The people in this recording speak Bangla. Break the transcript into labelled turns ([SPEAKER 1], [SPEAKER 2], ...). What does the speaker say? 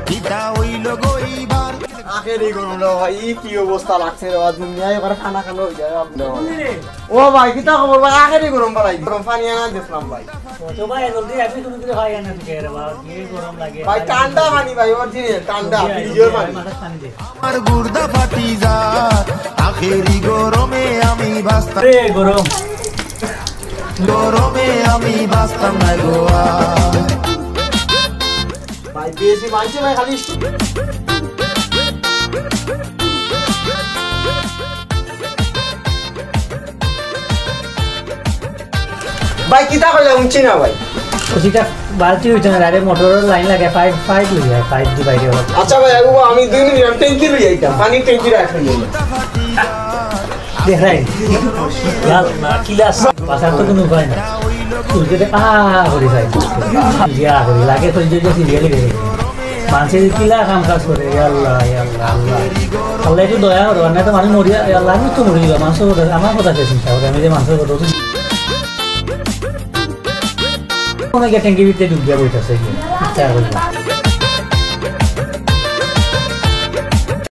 [SPEAKER 1] কিতা হইল গইবার
[SPEAKER 2] আখেরি গরম রে ভাই কি অবস্থা লাগছে রে দুনিয়ায় করে খানা খানো হই যায় আপনি ও ভাই কিতা খবর ভাই আখেরি গরম বালাই গরম পানি আনা দিছলাম ভাই
[SPEAKER 3] তো ভাই জলদি আসি তুমি তো ভাই আনা দিকে রে ভাই কি গরম লাগে
[SPEAKER 2] ভাই ঠান্ডা পানি ভাই অরিজিনাল ঠান্ডা ফ্রিজের পানি
[SPEAKER 3] পানি দে
[SPEAKER 1] আর গুর্দা ফাটি যায় আখেরি গরমে আমি বাস্তা
[SPEAKER 3] রে গরম
[SPEAKER 1] গরমে আমি বাস্তাম না গোয়া
[SPEAKER 2] ভাই বেশি মাইছে ভাই খালি ভাই কিতা কইলা উঞ্চি না ভাই
[SPEAKER 3] ওটা বালতি হইছে না আরে মোটরের লাইন লাগে 5 লই যায় 5 দি বাইরে হবে
[SPEAKER 2] আচ্ছা ভাই আগো আমি 2 মিনিট ট্যাঙ্কি লই আইতাম পানি ট্যাঙ্কি রাখি
[SPEAKER 3] দেখ রাই লাল না কিলাস পাশা তো কোনো উপায় না তুলতে দে হরি যায় ইয়া হরি লাগে তো যে সিরিয়ালি গেছে মানুষের কিলা কাম কাজ করে আল্লাহ আল্লাহ আল্লাহ আল্লাহ একটু দয়া করো না তো মানুষ মরিয়া আল্লাহ আমি তো মরি গেলাম মানুষের কথা আমার কথা কে চিন্তা করে আমি যে মানুষের কথা অনেকে ট্যাঙ্কি ভিতরে ডুব দিয়া বইতেছে ইচ্ছা করলাম